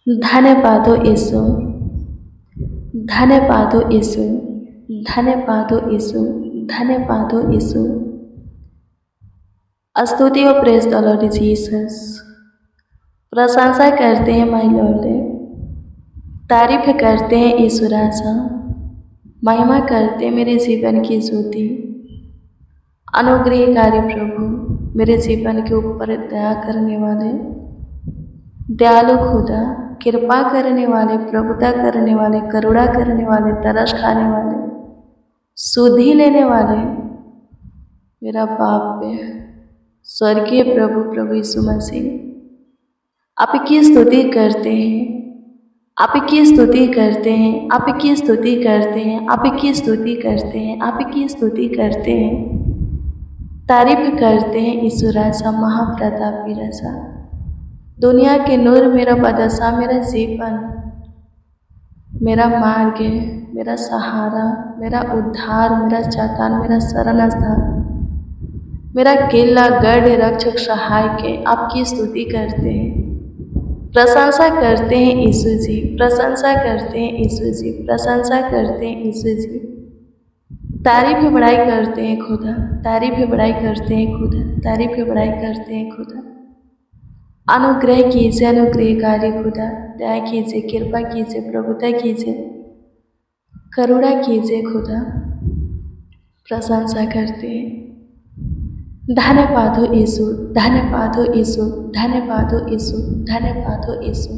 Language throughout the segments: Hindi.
धन्यवाद हो यीशु, धन्यवाद हो यीशु, धन्यवाद हो यीशु, धन्यवाद हो यीशु। स्तुति हो प्रेज द लॉर्ड जीसस। प्रशंसा करते हैं माय लॉर्ड, तारीफ करते हैं यीशु राजा, महिमा करते मेरे जीवन की ज्योति। अनुग्रहकारी प्रभु, मेरे जीवन के ऊपर दया करने वाले, दयालु खुदा, कृपा करने वाले, प्रभुता करने वाले, करुणा करने वाले, तरस खाने वाले, सुधि लेने वाले, मेरा बाप है, स्वर्गीय प्रभु, प्रभु यीशु मसीह, आपकी स्तुति करते हैं, आपकी स्तुति करते हैं, आपकी स्तुति करते हैं, आपकी स्तुति करते हैं, आपकी स्तुति करते हैं, तारीफ करते हैं यीशु राजा, महाप्रतापी राजा, दुनिया के नूर, मेरा बादशाह, मेरा जीवन, मेरा मार्ग, मेरा सहारा, मेरा उद्धार, मेरा चट्टान, मेरा शरण स्थान, मेरा किला, गढ़, रक्षक, सहायक है। आपकी स्तुति करते हैं, प्रशंसा करते हैं यीशु जी, प्रशंसा करते हैं यीशु जी, प्रशंसा करते हैं यीशु जी। तारीफ बड़ाई करते हैं खुदा, तारीफ बड़ाई करते हैं खुदा, तारीफ बड़ाई करते हैं खुदा। अनुग्रह कीजिए, अनुग्रहकारी खुदा, दया कीजिए, कृपा कीजिए, प्रभुता कीजिए, करुणा कीजिए खुदा। प्रशंसा करते हैं। धन्यवाद हो यीशु, धन्यवाद हो यीशु, धन्यवाद हो यीशु, धन्यवाद हो यीशु।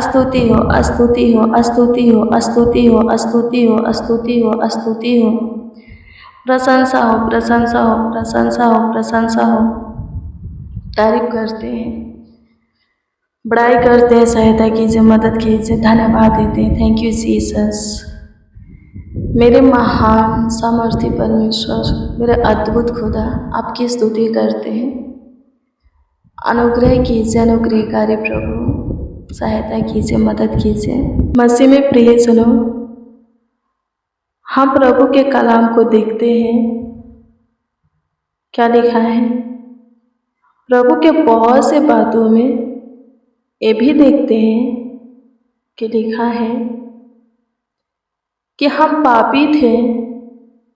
स्तुति हो, स्तुति हो, स्तुति हो, स्तुति हो, स्तुति हो, स्तुति हो, स्तुति हो। प्रशंसा हो, प्रशंसा हो, प्रशंसा हो, प्रशंसा हो। तारीफ करते हैं, बड़ाई करते हैं, सहायता कीजिए, मदद कीजिए, धन्यवाद देते हैं। थैंक यू जीसस, मेरे महान सामर्थ्य परमेश्वर, मेरे अद्भुत खुदा, आपकी स्तुति करते हैं। अनुग्रह कीजिए, अनुग्रहकारी प्रभु, सहायता कीजिए, मदद कीजिए। मसीह में प्रिय सुनो, हम प्रभु के कलाम को देखते हैं, क्या लिखा है। प्रभु के बहुत से बातों में ये भी देखते हैं कि लिखा है कि हम पापी थे,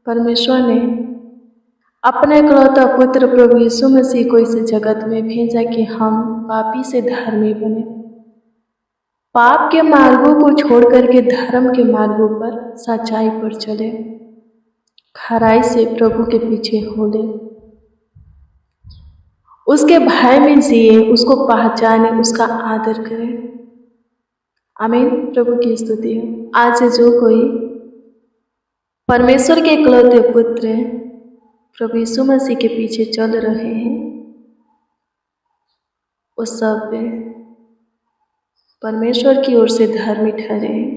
परमेश्वर ने अपने इकलौता पुत्र प्रभु यीशु मसीह को इस जगत में भेजा कि हम पापी से धर्मी बने, पाप के मार्गों को छोड़ करके धर्म के मार्गों पर, सच्चाई पर चले, खराई से प्रभु के पीछे हो ले, उसके भय में जिए, उसको पहचाने, उसका आदर करें। आमीन। प्रभु की स्तुति हो। आज जो कोई परमेश्वर के इकलौते पुत्र प्रभु यीशु मसीह के पीछे चल रहे हैं, वो सब परमेश्वर की ओर से धर्मी ठहरे हैं।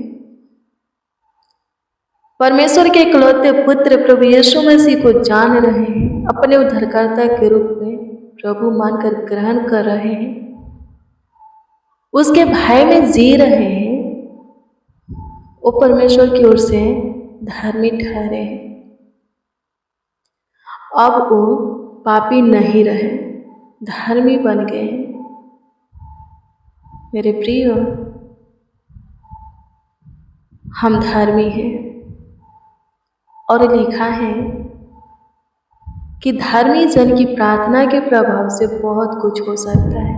परमेश्वर के इकलौते पुत्र प्रभु यीशु मसीह को जान रहे हैं, अपने उद्धारकर्ता के रूप में प्रभु मानकर ग्रहण कर रहे हैं, उसके भय में जी रहे हैं, वो परमेश्वर की ओर से धर्मी ठहरे हैं। अब वो पापी नहीं रहे, धर्मी बन गए हैं। मेरे प्रिय, हम धर्मी हैं और लिखा है कि धर्मी जन की प्रार्थना के प्रभाव से बहुत कुछ हो सकता है।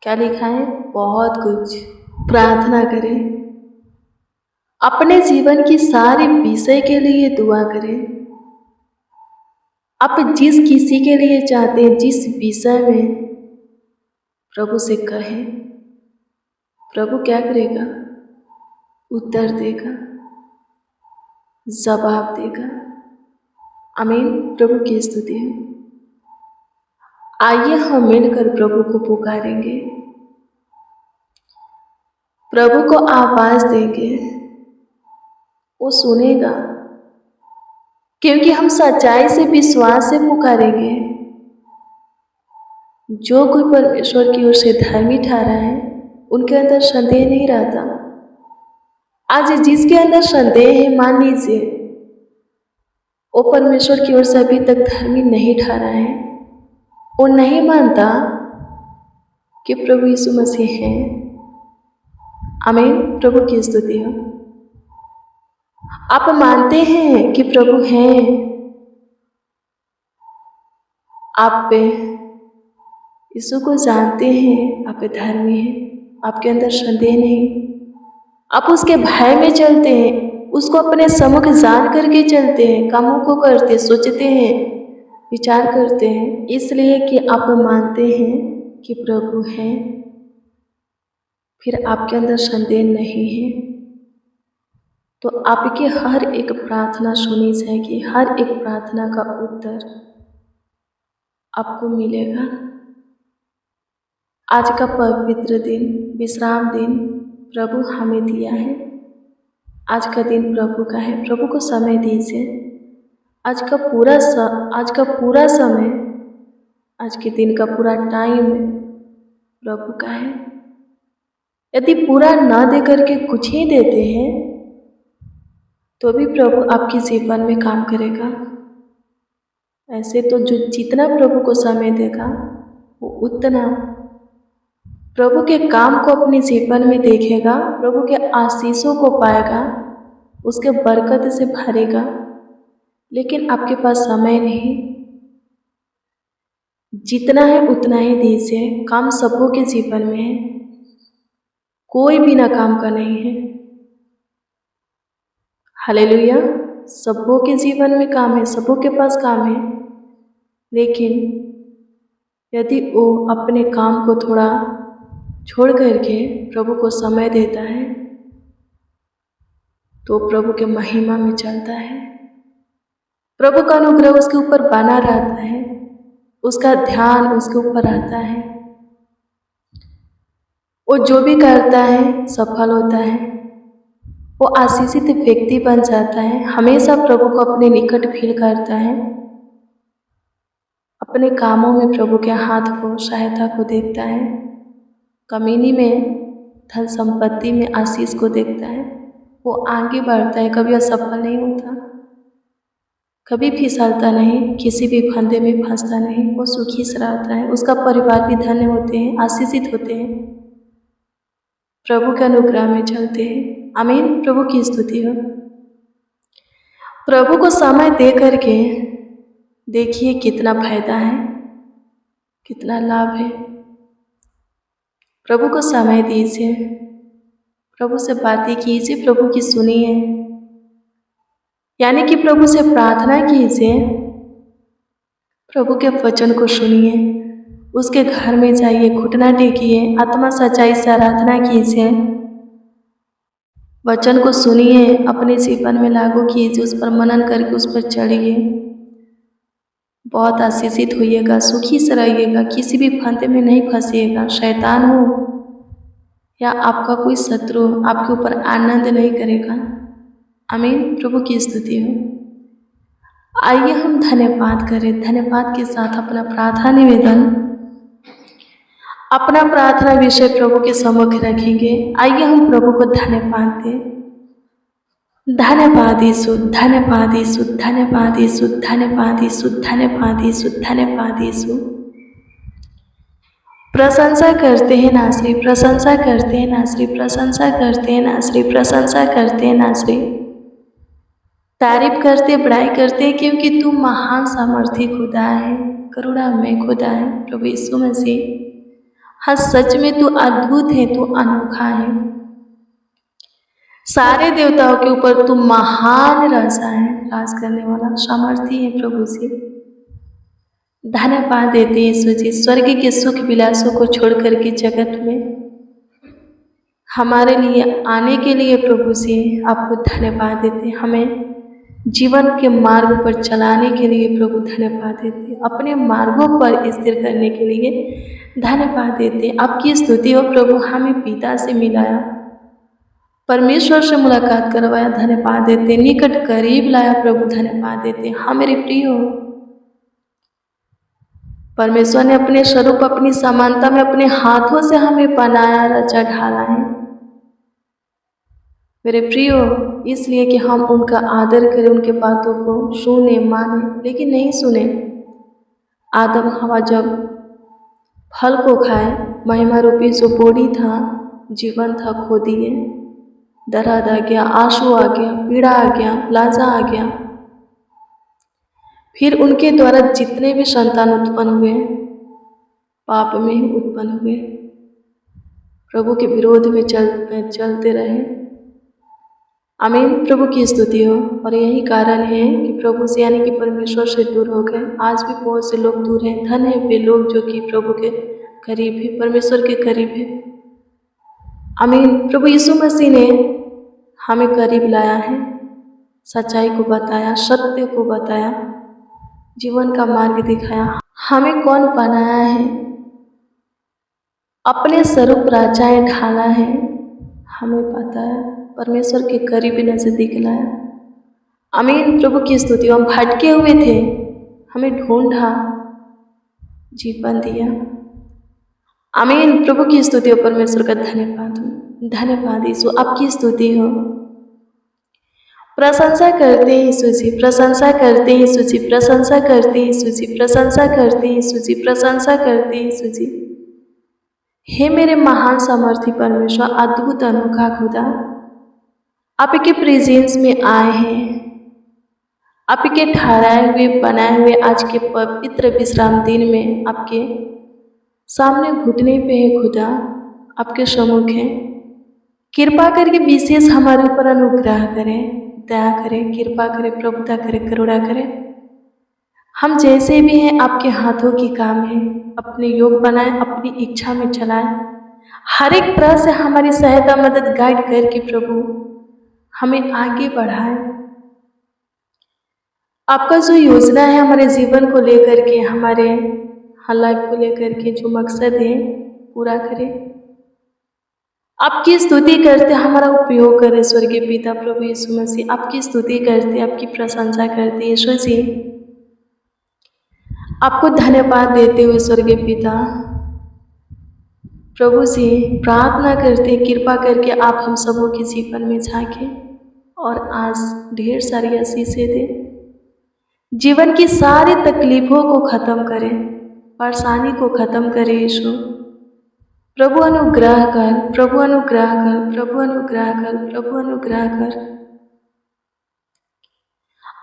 क्या लिखा है? बहुत कुछ। प्रार्थना करें, अपने जीवन की सारी विषय के लिए दुआ करें। आप जिस किसी के लिए चाहते हैं, जिस विषय में, प्रभु से कहें, प्रभु क्या करेगा? उत्तर देगा, जवाब देगा। आमीन। प्रभु की स्तुति है। आइए हम मिलकर प्रभु को पुकारेंगे, प्रभु को आवाज देंगे, वो सुनेगा, क्योंकि हम सच्चाई से, विश्वास से पुकारेंगे। जो कोई परमेश्वर की ओर से धर्मी ठहरा है, उनके अंदर संदेह नहीं रहता। आज जिसके अंदर संदेह है, मान लीजिए वो परमेश्वर की ओर से अभी तक धर्मी नहीं ठहरा है, वो नहीं मानता कि प्रभु यीशु मसीह हैं। आमीन। प्रभु की स्तुति हो। आप मानते हैं कि प्रभु हैं, आप पे यीशु को जानते हैं, आप धर्मी हैं, आपके अंदर संदेह नहीं, आप उसके भय में चलते हैं, उसको अपने सम्मुख जान करके चलते हैं, कामों को करते, सोचते हैं, विचार करते हैं, इसलिए कि आप मानते हैं कि प्रभु हैं, फिर आपके अंदर संदेह नहीं है, तो आपकी हर एक प्रार्थना सुनी जाएगी, हर एक प्रार्थना का उत्तर आपको मिलेगा। आज का पवित्र दिन, विश्राम दिन प्रभु हमें दिया है। आज का दिन प्रभु का है, प्रभु को समय दीजिए। आज का पूरा समय, आज के दिन का पूरा टाइम प्रभु का है। यदि पूरा ना दे करके कुछ ही देते हैं तो भी प्रभु आपके जीवन में काम करेगा। ऐसे तो जो जितना प्रभु को समय देगा वो उतना प्रभु के काम को अपने जीवन में देखेगा, प्रभु के आशीषों को पाएगा, उसके बरकत से भरेगा। लेकिन आपके पास समय नहीं, जितना है उतना ही दीजिए। काम सबों के जीवन में है, कोई बिना काम का नहीं है। हालेलुया। सबों के जीवन में काम है, सबों के पास काम है, लेकिन यदि वो अपने काम को थोड़ा छोड़ करके प्रभु को समय देता है तो प्रभु के महिमा में चलता है, प्रभु का अनुग्रह उसके ऊपर बना रहता है, उसका ध्यान उसके ऊपर आता है, वो जो भी करता है सफल होता है, वो आशीषित व्यक्ति बन जाता है, हमेशा प्रभु को अपने निकट फील करता है, अपने कामों में प्रभु के हाथ को, सहायता को देखता है, कमीनी में, धन संपत्ति में आशीष को देखता है, वो आगे बढ़ता है, कभी असफल नहीं होता, कभी फिसलता नहीं, किसी भी फंदे में फंसता नहीं, वो सुखी से रहता है, उसका परिवार भी धन्य होते हैं, आशीषित होते हैं, प्रभु के अनुग्रह में चलते हैं। आमीन। प्रभु की स्तुति हो। प्रभु को समय दे करके देखिए कितना फायदा है, कितना लाभ है। प्रभु को समय दीजिए, प्रभु से बातें कीजिए, प्रभु की सुनिए, यानी कि प्रभु से प्रार्थना कीजिए, प्रभु के वचन को सुनिए, उसके घर में जाइए, घुटना टेकिए, आत्मा सच्चाई से आराधना कीजिए, वचन को सुनिए, अपने जीवन में लागू कीजिए, उस पर मनन करके उस पर चढ़िए, बहुत आशीषित होइएगा, सुखी से रहिएगा, किसी भी फंदे में नहीं फंसिएगा। शैतान हो या आपका कोई शत्रु आपके ऊपर आनंद नहीं करेगा। आमीन। प्रभु की स्तुति हो। आइए हम धन्यवाद करें, धन्यवाद के साथ अपना प्रार्थना निवेदन, अपना प्रार्थना विषय प्रभु के सम्मुख रखेंगे। आइए हम प्रभु को धन्यवाद दें। धन्यवाद यीशु, धन्यवाद यीशु, धन्यवाद यीशु, धन्यवाद यीशु, धन्यवाद यीशु, धन्यवाद यीशु। प्रशंसा करते हैं नासरी, प्रशंसा करते हैं नासरी, प्रशंसा करते हैं नासरी, प्रशंसा करते हैं नासरी। तारीफ करते, बड़ाई करते, क्योंकि तू महान सामर्थी खुदा है, करुणामय खुदा है। प्रभु यीशु मसीह, हाँ सच में तू अद्भुत है, तू अनोखा है। सारे देवताओं के ऊपर तू महान राजा है, राज करने वाला सामर्थी है। प्रभु जी धन्यवाद देते हैं यीशु जी, स्वर्ग के सुख विलासों को छोड़ करके जगत में हमारे लिए आने के लिए प्रभु जी आपको धन्यवाद देते हैं। हमें जीवन के मार्ग पर चलाने के लिए प्रभु धन्यवाद देते हैं, अपने मार्गों पर स्थिर करने के लिए धन्यवाद देते हैं। आपकी स्तुति हो प्रभु, हमें पिता से मिलाया, परमेश्वर से मुलाकात करवाया, धन्यवाद देते। निकट करीब लाया प्रभु, धन्यवाद देते। हाँ मेरे प्रिय हो, परमेश्वर ने अपने स्वरूप, अपनी समानता में अपने हाथों से हमें बनाया, रचा, ढाला है मेरे प्रियो, इसलिए कि हम उनका आदर करें, उनके बातों को सुने, माने, लेकिन नहीं सुने। आदम हवा जब फल को खाए, महिमा रूपी जो बोड़ी था, जीवन था, खो दिए। दर्द आ गया, आंसू आ गया, पीड़ा आ गया, लाजा आ गया। फिर उनके द्वारा जितने भी संतान उत्पन्न हुए, पाप में ही उत्पन्न हुए, प्रभु के विरोध में चलते रहे। आमीन। प्रभु की स्तुति हो। और यही कारण है कि प्रभु से यानी कि परमेश्वर से दूर हो गए। आज भी बहुत से लोग दूर हैं। धन है वे लोग जो कि प्रभु के करीब है, परमेश्वर के करीब है। आमीन। प्रभु यीशु मसीह ने हमें करीब लाया है, सच्चाई को बताया, सत्य को बताया, जीवन का मार्ग दिखाया। हमें कौन बनाया है? अपने स्वरूप राजाएं ढाला है, हमें पता है। परमेश्वर के करीब नजदीक लाया। आमीन। प्रभु की स्तुति। हम भटके हुए थे, हमें ढूंढा, जीवन दिया। आमीन। प्रभु की स्तुति हो। परमेश्वर का धन्यवाद हो, धन्यवाद यीशु, आपकी स्तुति हो। प्रशंसा करते हैं यीशु जी, प्रशंसा करते हैं यीशु जी, प्रशंसा करते हैं यीशु जी, प्रशंसा करते हैं यीशु जी, प्रशंसा करते हैं यीशु जी। हे मेरे महान सामर्थी परमेश्वर, अद्भुत अनोखा खुदा, आपके प्रेजेंस में आए हैं, आपके ठहराए हुए बनाए हुए आज के पवित्र विश्राम दिन में आपके सामने घुटने पे है खुदा, आपके सम्मुख है। कृपा करके विशेष हमारे ऊपर अनुग्रह करें, दया करें, कृपा करें, प्रभुता करें, करुणा करें। हम जैसे भी हैं आपके हाथों की काम है, अपने योग बनाए, अपनी इच्छा में चलाएं, हर एक तरह से हमारी सहायता मदद गाइड करके प्रभु हमें आगे बढ़ाए। आपका जो योजना है हमारे जीवन को लेकर के, हमारे लाइफ को लेकर के जो मकसद है पूरा करें। आपकी स्तुति करते, हमारा उपयोग करें स्वर्गीय पिता प्रभु यीशु मसीह। आपकी स्तुति करते, आपकी प्रशंसा करते यीशु जी, आपको धन्यवाद देते हुए स्वर्गीय पिता प्रभु से प्रार्थना करते, कृपा करके आप हम सबों के जीवन में झांके और आज ढेर सारी आशीषें दें। जीवन की सारी तकलीफों को ख़त्म करें, परेशानी को ख़त्म करें यीशु। प्रभु अनुग्रह कर, प्रभु अनुग्रह कर, प्रभु अनुग्रह कर, प्रभु अनुग्रह कर।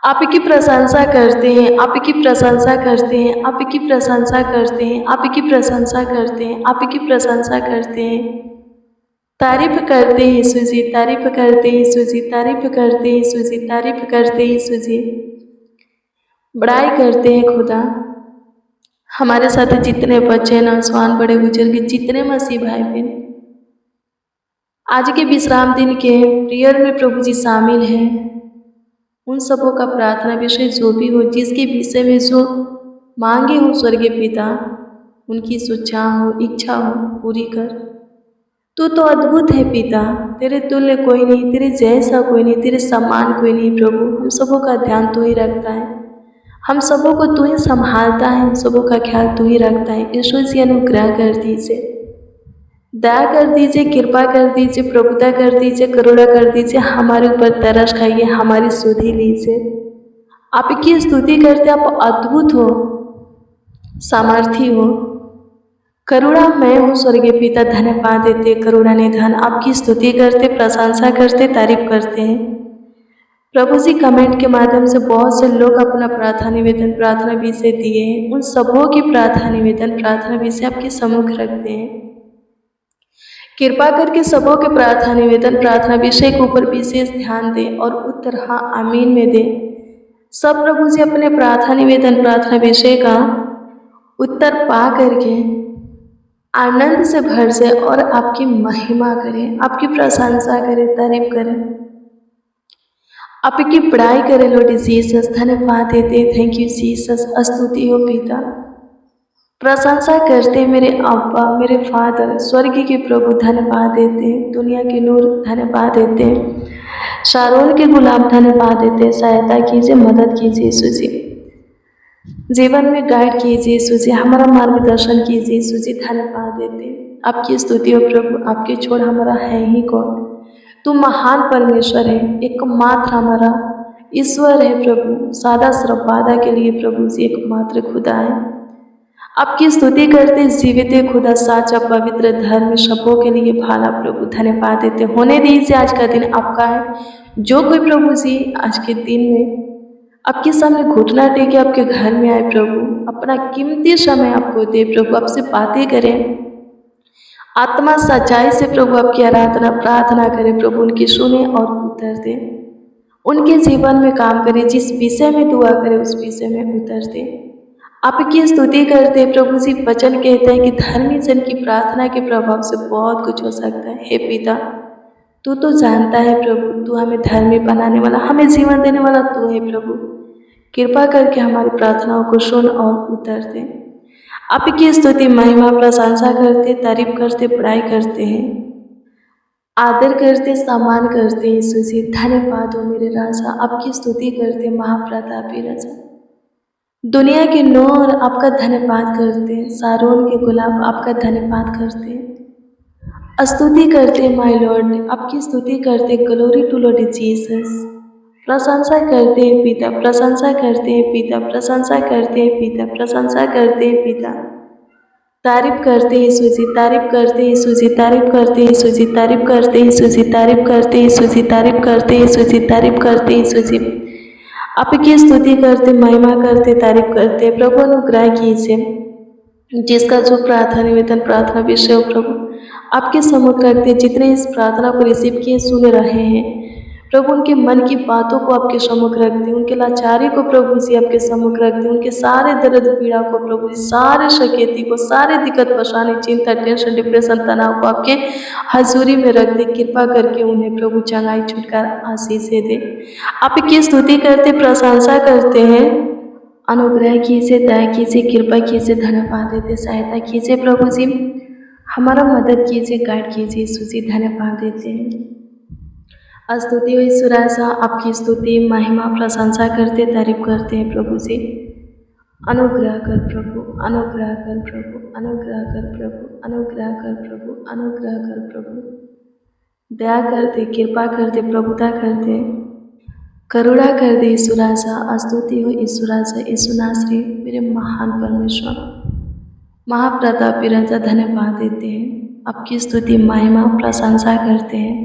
आपकी प्रशंसा करते हैं, आपकी प्रशंसा करते हैं, आपकी प्रशंसा करते हैं, आपकी प्रशंसा करते हैं, आपकी प्रशंसा करते हैं। तारीफ करते हैं यीशु जी, तारीफ करते हैं यीशु जी, तारीफ करते हैं यीशु जी, तारीफ करते हैं यीशु जी। बड़ाई करते हैं खुदा। हमारे साथ जितने बच्चे नौजवान बड़े बुजुर्ग जितने मसीह भाई बहन आज के विश्राम दिन के प्रेयर में प्रभु जी शामिल हैं, उन सबों का प्रार्थना विषय जो भी हो, जिसके विषय में जो मांगे हो स्वर्गीय पिता, उनकी सुच्चा हो, इच्छा हो, पूरी कर। तू तो अद्भुत है पिता, तेरे तुल्य कोई नहीं, तेरे जैसा कोई नहीं, तेरे समान कोई नहीं प्रभु। हम सबों का ध्यान तू ही रखता है, हम सबों को तू ही संभालता है, हम सबों का ख्याल तू ही रखता है। यीशु जी अनुग्रह कर दीजिए, दया कर दीजिए, कृपा कर दीजिए, प्रभुता कर दीजिए, करुणा कर दीजिए, हमारे ऊपर तरस खाइए, हमारी सुधि लीजिए। आपकी स्तुति करते आप अद्भुत हो, सामर्थी हो, करुणामय हो स्वर्गीय पिता। धन्यवाद देते, करुणा निधान, आपकी स्तुति करते, प्रशंसा करते, तारीफ करते हैं प्रभु जी। कमेंट के माध्यम से बहुत से लोग अपना प्रार्थना निवेदन, प्रार्थना विषय दिए हैं, उन सबों की प्रार्थना निवेदन, प्रार्थना विषय आपके सम्मुख रखते हैं। कृपा करके सबों के प्रार्थना निवेदन, प्रार्थना विषय के ऊपर विशेष ध्यान दें और उत्तर हाँ आमीन में दें। सब प्रभु जी अपने प्रार्थना निवेदन, प्रार्थना विषय का उत्तर पा करके आनंद से भर जाए और आपकी महिमा करें, आपकी प्रशंसा करें, तारीफ करें, आपकी बड़ाई करें। लॉर्ड जीसस धन्यवाद देते, थैंक यू जीसस, स्तुति हो पिता। प्रशंसा करते मेरे अब्बा, मेरे फादर, स्वर्ग के प्रभु धन्यवाद देते, दुनिया के नूर धन्यवाद देते, शारोन के गुलाम धन्यवाद देते। सहायता कीजिए, मदद कीजिए यीशु जी, जीवन में गाइड कीजिए यीशु जी, हमारा मार्गदर्शन कीजिए यीशु जी। धन्यवाद देते, आपकी स्तुति हो प्रभु, आपके छोड़ हमारा है ही कौन। तू महान परमेश्वर है, एकमात्र हमारा ईश्वर है प्रभु, सादा सर्ववादा के लिए प्रभु जी एकमात्र खुदा है। आपकी स्तुति करते जीवित खुदा साचा पवित्र धर्म सबों के लिए भाला प्रभु धन्यवाद देते। होने दीजिए आज का दिन आपका है। जो कोई प्रभु जी आज के दिन में आपके सामने घुटना टेके आपके घर में आए प्रभु, अपना कीमती समय आपको दे प्रभु, आपसे बातें करें, आत्मा सच्चाई से प्रभु आपकी आराधना प्रार्थना करें प्रभु, उनकी सुने और उत्तर दे, उनके जीवन में काम करें, जिस विषय में दुआ करें उस विषय में उत्तर दे। आपकी स्तुति करते प्रभु जी। वचन कहते हैं कि धर्मी जन की प्रार्थना के प्रभाव से बहुत कुछ हो सकता है। हे पिता, तू तो जानता है प्रभु, तू हमें धर्मी बनाने वाला, हमें जीवन देने वाला तू है प्रभु। कृपा करके हमारी प्रार्थनाओं को सुन और उत्तर दे। आपकी स्तुति महिमा प्रशंसा करते, तारीफ करते, बड़ाई करते हैं, आदर करते, सम्मान करते। यीशु जी धन्यवाद हो मेरे राजा। आपकी स्तुति करते महाप्रतापी राजा, दुनिया के नूर आपका धन्यवाद करते, सारोन के गुलाब आपका धन्यवाद करते, स्तुति करते माय लॉर्ड, आपकी स्तुति करते। Glory to Lord Jesus. प्रशंसा करते हैं पिता, प्रशंसा करते हैं पिता, प्रशंसा करते हैं पिता, प्रशंसा करते हैं पिता। तारीफ करते हैं यीशु जी, तारीफ करते हैं यीशु जी, तारीफ करते हैं यीशु जी, तारीफ करते हैं यीशु जी, तारीफ करते हैं यीशु जी, तारीफ करते हैं यीशु जी, तारीफ करते हैं यीशु जी। आपकी स्तुति करते, महिमा करते, तारीफ करते। प्रभु अनुग्रह कीजिए, जिसका जो प्रार्थना निवेदन प्रार्थना विषय हो प्रभु आपके सम्मुख रखते, जितने इस प्रार्थना को रिसीव किए सुन रहे हैं प्रभु, उनके मन की बातों को आपके सम्मुख रखते, उनके लाचारी को प्रभु जी आपके सम्मुख रखते, उनके सारे दर्द पीड़ा को प्रभु जी, सारे शकेती को, सारे दिक्कत परेशानी, चिंता, टेंशन, डिप्रेशन, तनाव को आपके हजूरी में रख दे। कृपा करके उन्हें प्रभु चंगाई छुटकार आशीषें दे। आपकी स्तुति करते, प्रशंसा करते हैं। अनुग्रह कीजिए, दया कीजिए, कृपा कीजिए, धन्यवाद देते, सहायता कीजिए प्रभु जी, हमारा मदद कीजिए, गाइड कीजिए यीशु जी, धन्यवाद देते हैं। स्तुति हो यीशु राजा, आपकी स्तुति महिमा प्रशंसा करते, तारीफ करते हैं प्रभु जी। अनुग्रह कर प्रभु, अनुग्रह कर प्रभु, अनुग्रह कर प्रभु, अनुग्रह कर प्रभु, अनुग्रह कर प्रभु, दया करते, कृपा करते, प्रभुता करते, करुणा कर दे यीशु राजा। स्तुति हो यीशु राजा, यीशु नासरी मेरे महान परमेश्वर, महाप्रतापी राजा, धन्यवाद देते हैं। आपकी स्तुति महिमा प्रशंसा करते हैं,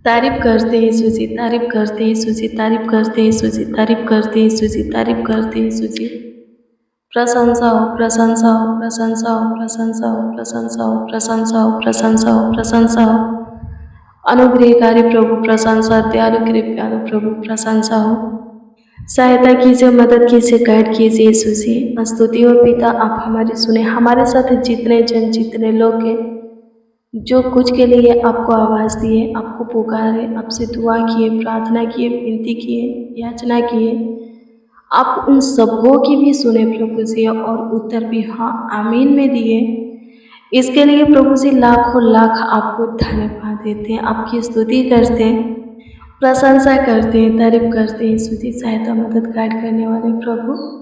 तारीफ करते यीशु जी, तारीफ करते यीशु जी, तारीफ करते यीशु जी, तारीफ करते यीशु जी, तारीफ करते यीशु जी। प्रशंसा हो, प्रशंसा हो, प्रशंसा हो, प्रशंसा हो, प्रशंसा हो, प्रशंसा हो, प्रशंसा हो, प्रशंसा हो। अनुग्रहकारी प्रभु प्रशंसा, दयालु कृपालु प्रभु प्रशंसा हो। सहायता कीजिए, मदद कीजिए, गाइड कीजिए यीशु जी। स्तुति हो पिता, आप हमारी सुने, हमारे साथ जितने जन, जितने लोग हैं जो कुछ के लिए आपको आवाज़ दिए, आपको पुकारे, आपसे दुआ किए, प्रार्थना किए, विनती किए, याचना किए, आप उन सबों की भी सुने प्रभु जी, और उत्तर भी हाँ आमीन में दिए। इसके लिए प्रभु जी लाखों लाख आपको धन्यवाद देते हैं, आपकी स्तुति करते हैं, प्रशंसा करते हैं, तारीफ करते हैं यीशु जी। सहायता मदद गाइड करने वाले प्रभु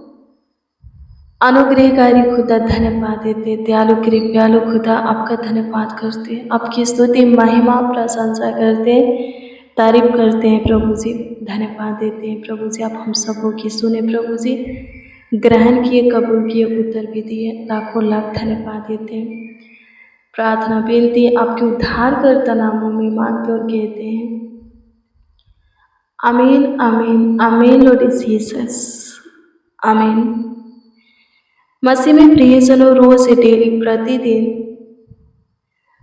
अनुग्रहकारी खुदा धन्यवाद देते, दयालु कृपालु खुदा आपका धन्यवाद करते, आपकी स्तुति महिमा प्रशंसा करते, तारीफ करते हैं प्रभु जी, धन्यवाद देते हैं प्रभु जी। आप हम सबों की सुने प्रभु जी, ग्रहण किए, कबूल किए, उत्तर भी दिए, लाखों लाख धन्यवाद देते हैं। प्रार्थना विनती आपके उद्धारकर्ता नामों में मांगते और कहते हैं आमीन, आमीन, आमीन लॉर्ड जीसस, आमीन। मसीह में प्रियजनों, रोज डेली प्रतिदिन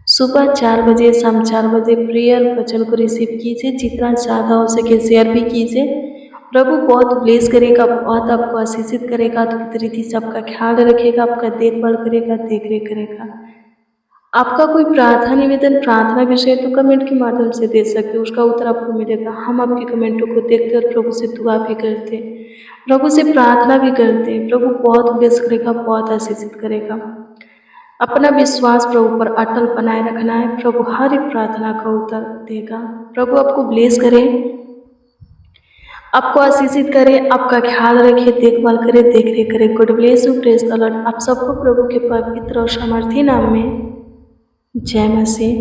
सुबह 4 बजे, शाम 4 बजे प्रेयर वचन को रिसीव कीजिए, जितना ज़्यादा हो सके शेयर भी कीजिए। प्रभु बहुत ब्लेस करेगा, बहुत आपको आशीषित करेगा, अद्भुत रीति से आपका ख्याल रखेगा, आपका देखभाल करेगा, देखरेख करेगा। आपका कोई प्रार्थना निवेदन, प्रार्थना विषय तो कमेंट के माध्यम से दे सकते हो, उसका उत्तर आपको मिलेगा। हम आपके कमेंटों को देखते और प्रभु से दुआ भी करते, प्रभु से प्रार्थना भी करते। प्रभु बहुत ब्लेस करेगा, बहुत आशीषित करेगा। अपना विश्वास प्रभु पर अटल बनाए रखना है, प्रभु हर एक प्रार्थना का उत्तर देगा। प्रभु आपको ब्लेस करे, आपको आशीषित करे, आपका ख्याल रखे, देखभाल करे, देखरेख करे। God bless you, praise the Lord. आप सबको प्रभु के पवित्र और सामर्थी नाम में जय मसीह।